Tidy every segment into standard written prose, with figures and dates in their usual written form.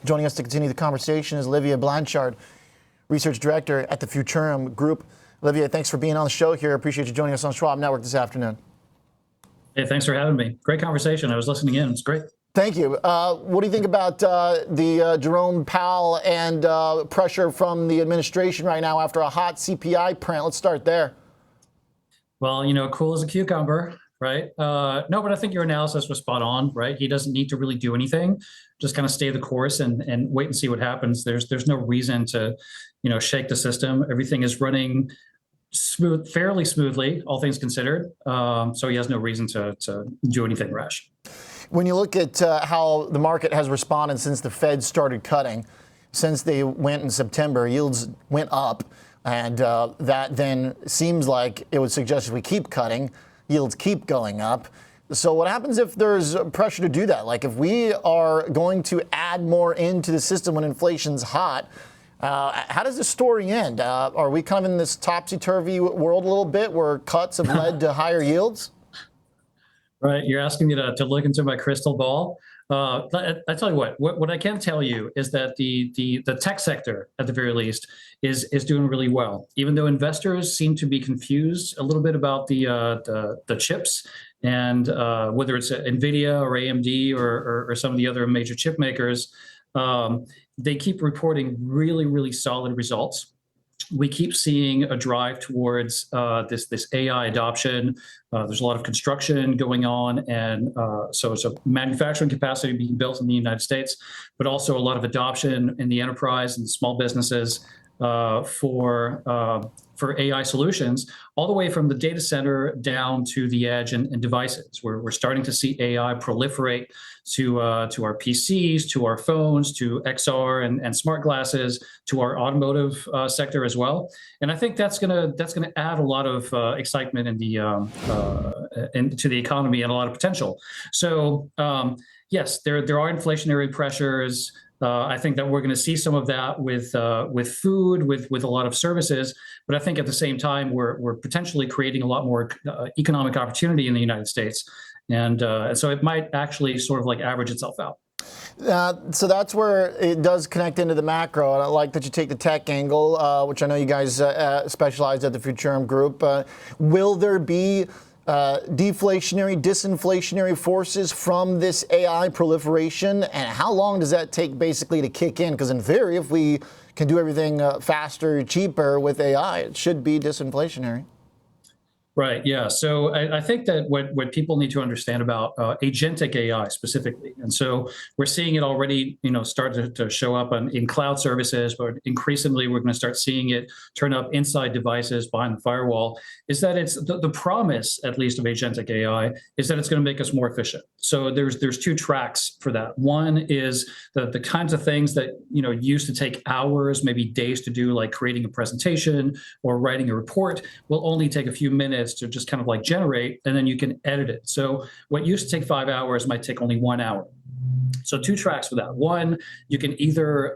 Joining us to continue the conversation is Olivier Blanchard, Research Director at the Futurum Group. Olivier, thanks for being on the show here. Appreciate you joining us on Schwab Network this afternoon. Hey, thanks for having me. Great conversation. I was listening in. It's great. Thank you. What do you think about the Jerome Powell and pressure from the administration right now after a hot CPI print? Let's start there. Well, cool as a cucumber, right? No, but I think your analysis was spot on, right? He doesn't need to really do anything. Just kind of stay the course and wait and see what happens. There's no reason to, shake the system. Everything is running fairly smoothly, all things considered. So he has no reason to do anything rash. When you look at how the market has responded since the Fed started cutting, since they went in September, yields went up, and that then seems like it would suggest if we keep cutting, yields keep going up. So what happens if there's pressure to do that? Like if we are going to add more into the system when inflation's hot, how does the story end? Are we kind of in this topsy-turvy world a little bit where cuts have led to higher yields? Right. You're asking me to look into my crystal ball. I tell you what I can tell you is that the tech sector, at the very least, is doing really well. Even though investors seem to be confused a little bit about the chips and whether it's Nvidia or AMD or some of the other major chip makers, they keep reporting really, really solid results. We keep seeing a drive towards this AI adoption. There's a lot of construction going on, and so it's a manufacturing capacity being built in the United States, but also a lot of adoption in the enterprise and small businesses for AI solutions, all the way from the data center down to the edge and devices. We're starting to see AI proliferate to our PCs, to our phones, to XR and smart glasses, to our automotive sector as well. And I think that's gonna add a lot of excitement into the economy and a lot of potential. So yes, there are inflationary pressures. I think that we're going to see some of that with food, with a lot of services, but I think at the same time we're potentially creating a lot more economic opportunity in the United States, and so it might actually sort of like average itself out. So that's where it does connect into the macro, and I like that you take the tech angle, which I know you guys specialize at the Futurum Group. Will there be deflationary, disinflationary forces from this AI proliferation, and how long does that take basically to kick in? Because in theory, if we can do everything faster, cheaper with AI, it should be disinflationary. Right. Yeah. So I think that what people need to understand about agentic AI specifically, and so we're seeing it already, start to show up in cloud services, but increasingly we're going to start seeing it turn up inside devices behind the firewall. Is that it's the promise, at least, of agentic AI, is that it's going to make us more efficient. So there's two tracks for that. One is the kinds of things that used to take hours, maybe days to do, like creating a presentation or writing a report, will only take a few minutes to just kind of like generate, and then you can edit it. So what used to take 5 hours might take only 1 hour. So two tracks for that. One, you can either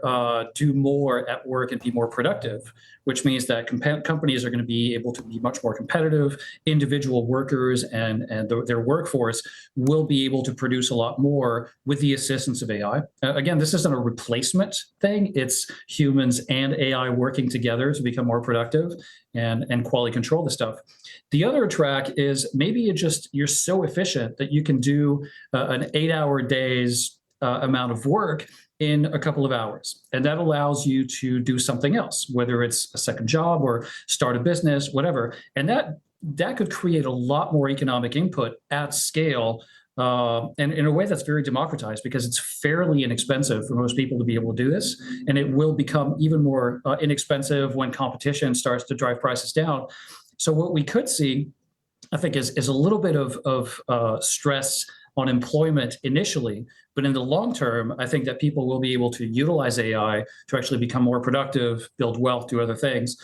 do more at work and be more productive, which means that companies are going to be able to be much more competitive. Individual workers and their workforce will be able to produce a lot more with the assistance of AI. Again, this isn't a replacement thing. It's humans and AI working together to become more productive and quality control the stuff. The other track is maybe you're so efficient that you can do an 8-hour days amount of work in a couple of hours. And that allows you to do something else, whether it's a second job or start a business, whatever. And that could create a lot more economic input at scale, and in a way that's very democratized, because it's fairly inexpensive for most people to be able to do this. And it will become even more inexpensive when competition starts to drive prices down. So what we could see, I think, is a little bit of stress on employment initially, but in the long term, I think that people will be able to utilize AI to actually become more productive, build wealth, do other things.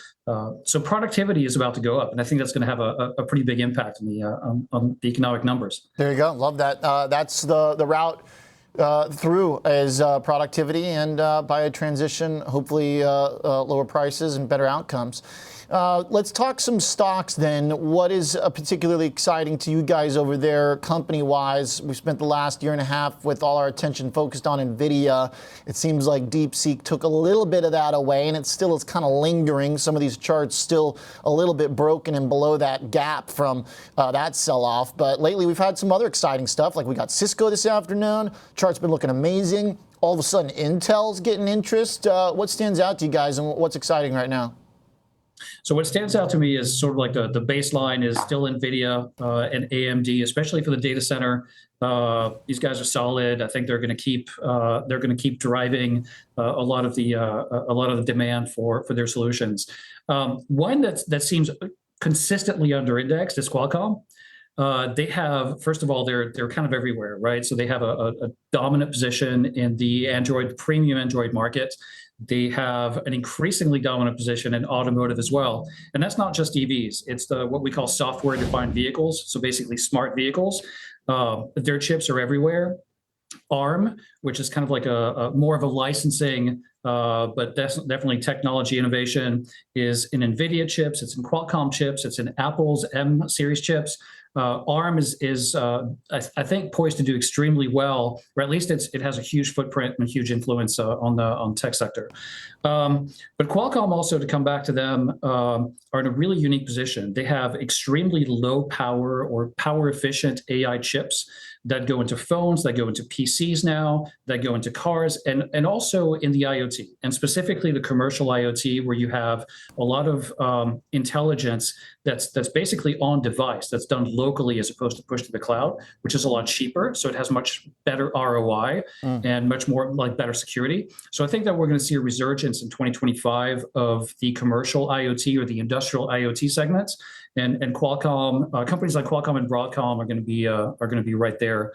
So productivity is about to go up, and I think that's going to have a pretty big impact on the economic numbers. There you go. Love that. That's the route through as productivity and by a transition, hopefully lower prices and better outcomes. Let's talk some stocks then. What is particularly exciting to you guys over there company-wise? We spent the last year and a half with all our attention focused on Nvidia. It seems like DeepSeek took a little bit of that away, and it still is kind of lingering. Some of these charts still a little bit broken and below that gap from that sell-off. But lately we've had some other exciting stuff, like we got Cisco this afternoon. Chart's been looking amazing. All of a sudden Intel's getting interest. What stands out to you guys and what's exciting right now? So what stands out to me is sort of like the baseline is still Nvidia and AMD, especially for the data center. These guys are solid. I think they're going to keep driving a lot of the demand for their solutions. One that seems consistently under indexed is Qualcomm. They have, first of all, they're kind of everywhere, right? So they have a dominant position in the premium Android market. They have an increasingly dominant position in automotive as well. And that's not just EVs. It's what we call software-defined vehicles. So basically smart vehicles. Their chips are everywhere. ARM, which is kind of like a more of a licensing, but definitely technology innovation, is in Nvidia chips. It's in Qualcomm chips. It's in Apple's M series chips. ARM is I think, poised to do extremely well, or at least it has a huge footprint and a huge influence on the tech sector. But Qualcomm also, to come back to them, are in a really unique position. They have extremely low power or power efficient AI chips that go into phones, that go into PCs now, that go into cars, and also in the IoT, and specifically the commercial IoT, where you have a lot of intelligence that's basically on device, that's done locally as opposed to pushed to the cloud, which is a lot cheaper. So it has much better ROI and much more like better security. So I think that we're going to see a resurgence in 2025 of the commercial IoT or the industrial IoT segments. And Qualcomm, companies like Qualcomm and Broadcom are going to be right there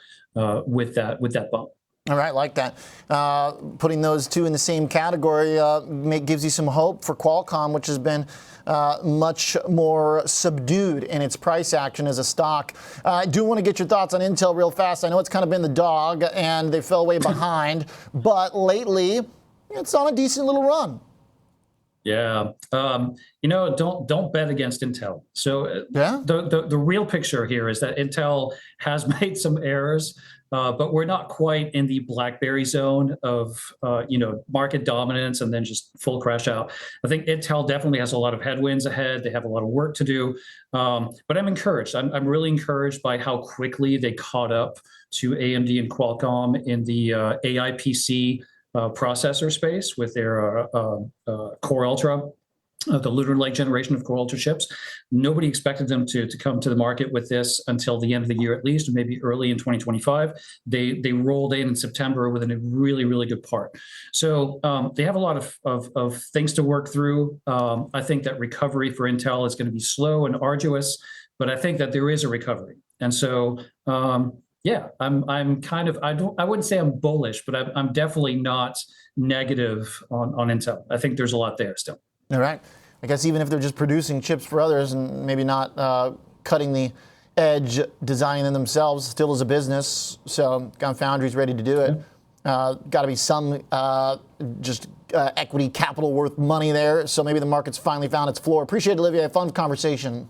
with that bump. All right, like that. Putting those two in the same category gives you some hope for Qualcomm, which has been much more subdued in its price action as a stock. I do want to get your thoughts on Intel real fast. I know it's kind of been the dog, and they fell way behind, but lately it's on a decent little run. Yeah, don't bet against Intel. So the real picture here is that Intel has made some errors, but we're not quite in the BlackBerry zone of market dominance and then just full crash out. I think Intel definitely has a lot of headwinds ahead. They have a lot of work to do, but I'm encouraged. I'm really encouraged by how quickly they caught up to AMD and Qualcomm in the AI PC processor space with their Core Ultra, the Lunar Lake generation of Core Ultra chips. Nobody expected them to come to the market with this until the end of the year at least, or maybe early in 2025. They rolled in September with a really, really good part. So they have a lot of things to work through. I think that recovery for Intel is going to be slow and arduous, but I think that there is a recovery. And so yeah, I'm kind of, I wouldn't say I'm bullish, but I'm definitely not negative on Intel. I think there's a lot there still. All right. I guess even if they're just producing chips for others and maybe not cutting the edge, designing them themselves, still is a business. So got foundries ready to do it. Got to be some equity capital worth money there. So maybe the market's finally found its floor. Appreciate it, Olivier. Fun conversation.